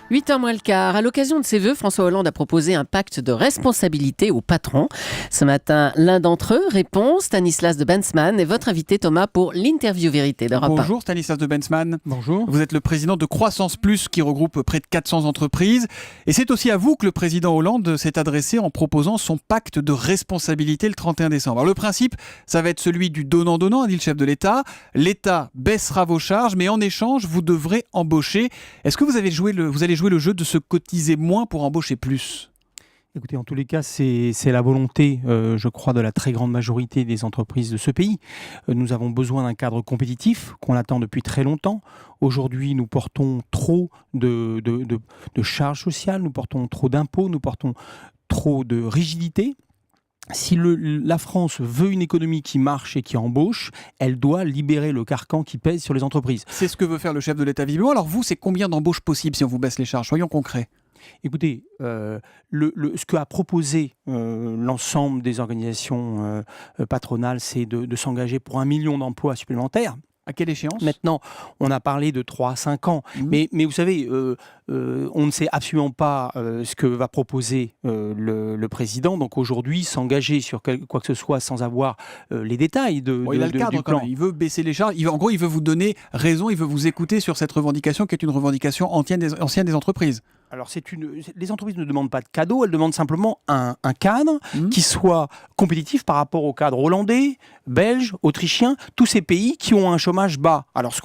8h moins le quart. À l'occasion de ses vœux, François Hollande a proposé un pacte de responsabilité aux patrons. Ce matin, l'un d'entre eux répond, Stanislas de Bensman, est votre invité Thomas pour l'interview vérité d'Europe 1. Bonjour Stanislas de Bensman. Bonjour. Vous êtes le président de Croissance Plus qui regroupe près de 400 entreprises. Et c'est aussi à vous que le président Hollande s'est adressé en proposant son pacte de responsabilité le 31 décembre. Alors le principe, ça va être celui du donnant-donnant, a dit le chef de l'État. L'État baissera vos charges, mais en échange, vous devrez embaucher. Est-ce que vous allez jouer le jeu de se cotiser moins pour embaucher plus ? Écoutez, en tous les cas, c'est la volonté, je crois, de la très grande majorité des entreprises de ce pays. Nous avons besoin d'un cadre compétitif qu'on attend depuis très longtemps. Aujourd'hui, nous portons trop de charges sociales, nous portons trop d'impôts, nous portons trop de rigidité. Si la France veut une économie qui marche et qui embauche, elle doit libérer le carcan qui pèse sur les entreprises. C'est ce que veut faire le chef de l'État visiblement. Alors vous, c'est combien d'embauches possibles si on vous baisse les charges ? Soyons concrets. Écoutez, ce qu'a proposé l'ensemble des organisations patronales, c'est de s'engager pour 1 million d'emplois supplémentaires. À quelle échéance ? Maintenant, on a parlé de 3 à 5 ans. Mais vous savez, on ne sait absolument pas ce que va proposer le président. Donc aujourd'hui, s'engager sur quoi que ce soit sans avoir les détails il a le cadre du quand plan. même. Il veut baisser les charges. En gros, il veut vous donner raison, il veut vous écouter sur cette revendication qui est une revendication ancienne des entreprises. Alors, les entreprises ne demandent pas de cadeau, elles demandent simplement un cadre qui soit compétitif par rapport au cadre hollandais, belge, autrichien, tous ces pays qui ont un chômage bas. Alors, ce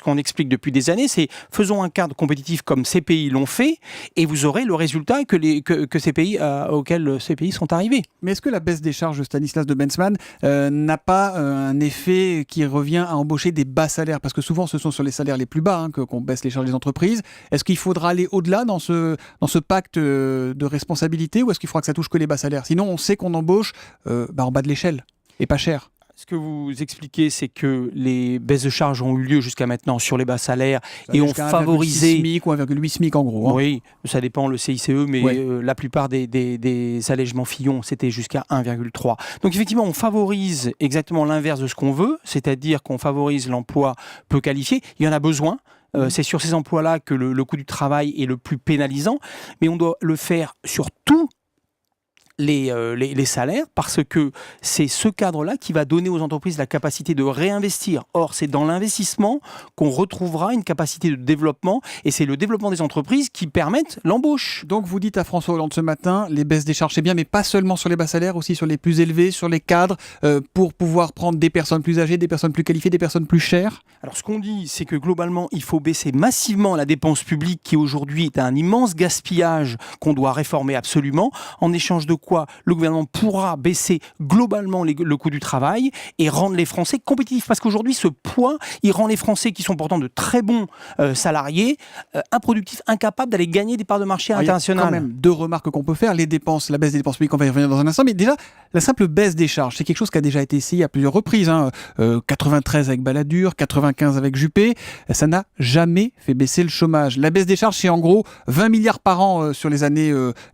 qu'on explique depuis des années, c'est faisons un cadre compétitif comme ces pays l'ont fait et vous aurez le résultat que ces pays, auxquels ces pays sont arrivés. Mais est-ce que la baisse des charges de Stanislas de Bensman n'a pas un effet qui revient à embaucher des bas salaires ? Parce que souvent, ce sont sur les salaires les plus bas qu'on baisse les charges des entreprises. Est-ce qu'il faudra aller au-delà dans ce pacte de responsabilité ou est-ce qu'il faudra que ça touche que les bas salaires ? Sinon, on sait qu'on embauche en bas de l'échelle et pas cher. Ce que vous expliquez, c'est que les baisses de charges ont eu lieu jusqu'à maintenant sur les bas salaires et ont favorisé 1,6 SMIC ou 1,8 SMIC en gros. Oui, ça dépend le CICE, mais la plupart des allègements Fillon, c'était jusqu'à 1,3. Donc effectivement, on favorise exactement l'inverse de ce qu'on veut, c'est-à-dire qu'on favorise l'emploi peu qualifié. Il y en a besoin. C'est sur ces emplois-là que le coût du travail est le plus pénalisant, mais on doit le faire sur tous les salaires, parce que c'est ce cadre-là qui va donner aux entreprises la capacité de réinvestir. Or, c'est dans l'investissement qu'on retrouvera une capacité de développement, et c'est le développement des entreprises qui permettent l'embauche. Donc vous dites à François Hollande ce matin, les baisses des charges c'est bien, mais pas seulement sur les bas salaires, aussi sur les plus élevés, sur les cadres, pour pouvoir prendre des personnes plus âgées, des personnes plus qualifiées, des personnes plus chères. Alors ce qu'on dit, c'est que globalement, il faut baisser massivement la dépense publique qui aujourd'hui est un immense gaspillage qu'on doit réformer absolument, en échange de quoi le gouvernement pourra baisser globalement le coût du travail et rendre les Français compétitifs. Parce qu'aujourd'hui, ce poids, il rend les Français, qui sont pourtant de très bons salariés, improductifs, incapables d'aller gagner des parts de marché internationales. Il y a quand même 2 remarques qu'on peut faire. La baisse des dépenses publiques, on va y revenir dans un instant. Mais déjà, la simple baisse des charges, c'est quelque chose qui a déjà été essayé à plusieurs reprises. 93 avec Balladur, 95 avec Juppé. Ça n'a jamais fait baisser le chômage. La baisse des charges, c'est en gros 20 milliards par an sur les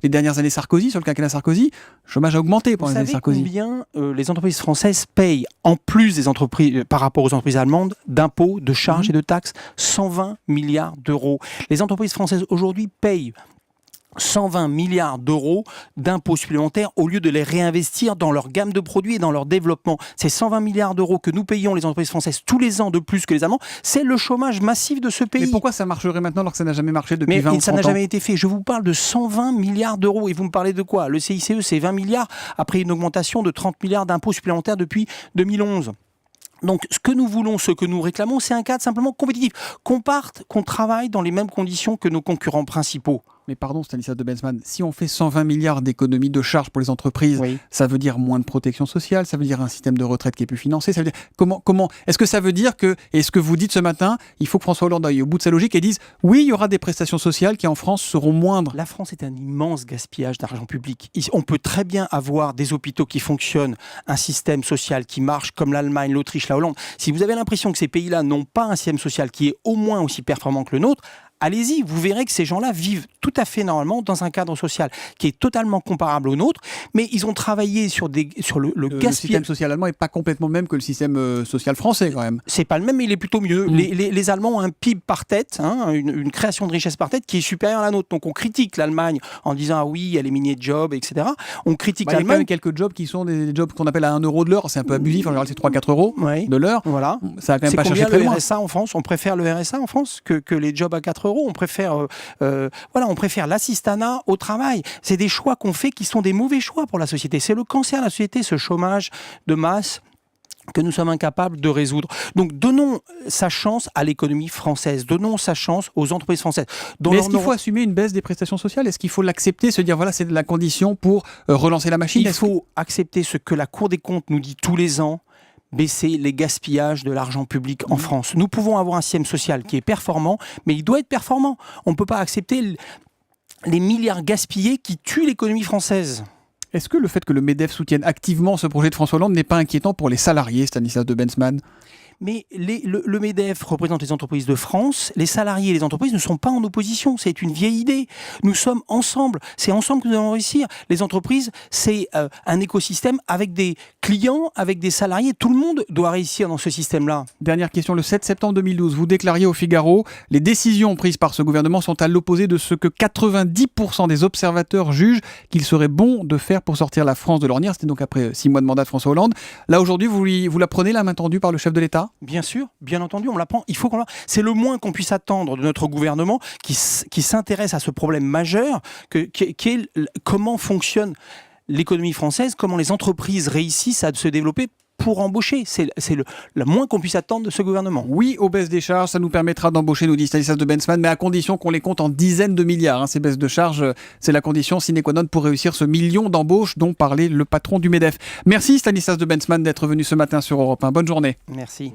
dernières années Sarkozy, sur le quinquennat Sarkozy. Le chômage a augmenté pendant les années Sarkozy. Vous savez combien les entreprises françaises payent, en plus des entreprises, par rapport aux entreprises allemandes, d'impôts, de charges et de taxes ? 120 milliards d'euros. Les entreprises françaises aujourd'hui payent 120 milliards d'euros d'impôts supplémentaires au lieu de les réinvestir dans leur gamme de produits et dans leur développement. Ces 120 milliards d'euros que nous payons les entreprises françaises tous les ans de plus que les Allemands, c'est le chômage massif de ce pays. Mais pourquoi ça marcherait maintenant alors que ça n'a jamais marché depuis 20 ou 30 ans ? Ça n'a jamais été fait. Je vous parle de 120 milliards d'euros et vous me parlez de quoi ? Le CICE, c'est 20 milliards après une augmentation de 30 milliards d'impôts supplémentaires depuis 2011. Donc, ce que nous voulons, ce que nous réclamons, c'est un cadre simplement compétitif. Qu'on travaille dans les mêmes conditions que nos concurrents principaux. Mais pardon, Stanislas de Bensman, si on fait 120 milliards d'économies de charges pour les entreprises, ça veut dire moins de protection sociale, ça veut dire un système de retraite qui est plus financé, ça veut dire comment est-ce que ça veut dire que, et ce que vous dites ce matin, il faut que François Hollande aille au bout de sa logique et dise oui, il y aura des prestations sociales qui en France seront moindres. La France est un immense gaspillage d'argent public. On peut très bien avoir des hôpitaux qui fonctionnent, un système social qui marche comme l'Allemagne, l'Autriche, la Hollande. Si vous avez l'impression que ces pays-là n'ont pas un système social qui est au moins aussi performant que le nôtre, allez-y, vous verrez que ces gens-là vivent tout à fait normalement dans un cadre social qui est totalement comparable au nôtre, mais ils ont travaillé sur le gaspillage. Le système social allemand n'est pas complètement le même que le système social français quand même. C'est pas le même, mais il est plutôt mieux. Les Allemands ont un PIB par tête, une création de richesse par tête qui est supérieure à la nôtre. Donc on critique l'Allemagne en disant ah oui, elle est minier de jobs, etc. On critique il y a quand l'Allemagne. même quelques jobs qui sont des jobs qu'on appelle à 1 euro de l'heure. C'est un peu abusif, en général c'est 3-4 euros de l'heure. Voilà. Ça a quand même c'est pas cherché combien très le loin. RSA en France? On préfère le RSA en France que les jobs à 4 euros. On préfère, on préfère l'assistanat au travail. C'est des choix qu'on fait qui sont des mauvais choix pour la société. C'est le cancer de la société, ce chômage de masse que nous sommes incapables de résoudre. Donc donnons sa chance à l'économie française, donnons sa chance aux entreprises françaises. Mais est-ce qu'il faut assumer une baisse des prestations sociales? Est-ce qu'il faut l'accepter, se dire voilà c'est la condition pour relancer la machine? Il faut accepter ce que la Cour des comptes nous dit tous les ans, baisser les gaspillages de l'argent public en France. Nous pouvons avoir un système social qui est performant, mais il doit être performant. On ne peut pas accepter les milliards gaspillés qui tuent l'économie française. Est-ce que le fait que le MEDEF soutienne activement ce projet de François Hollande n'est pas inquiétant pour les salariés, Stanislas de Bensman? Mais le MEDEF représente les entreprises de France. Les salariés et les entreprises ne sont pas en opposition. C'est une vieille idée. Nous sommes ensemble. C'est ensemble que nous allons réussir. Les entreprises, c'est un écosystème avec des clients, avec des salariés. Tout le monde doit réussir dans ce système-là. Dernière question. Le 7 septembre 2012, vous déclariez au Figaro « Les décisions prises par ce gouvernement sont à l'opposé de ce que 90% des observateurs jugent qu'il serait bon de faire pour sortir la France de l'ornière ». C'était donc après 6 mois de mandat de François Hollande. Là, aujourd'hui, vous la prenez la main tendue par le chef de l'État? Bien sûr, bien entendu, on l'apprend. Il faut qu'on. C'est le moins qu'on puisse attendre de notre gouvernement qui s'intéresse à ce problème majeur qui est comment fonctionne l'économie française, comment les entreprises réussissent à se développer pour embaucher. C'est le moins qu'on puisse attendre de ce gouvernement. Oui, aux baisses des charges, ça nous permettra d'embaucher, nous dit Stanislas de Bensman, mais à condition qu'on les compte en dizaines de milliards. Ces baisses de charges, c'est la condition sine qua non pour réussir ce million d'embauches dont parlait le patron du MEDEF. Merci Stanislas de Bensman d'être venu ce matin sur Europe 1. Bonne journée. Merci.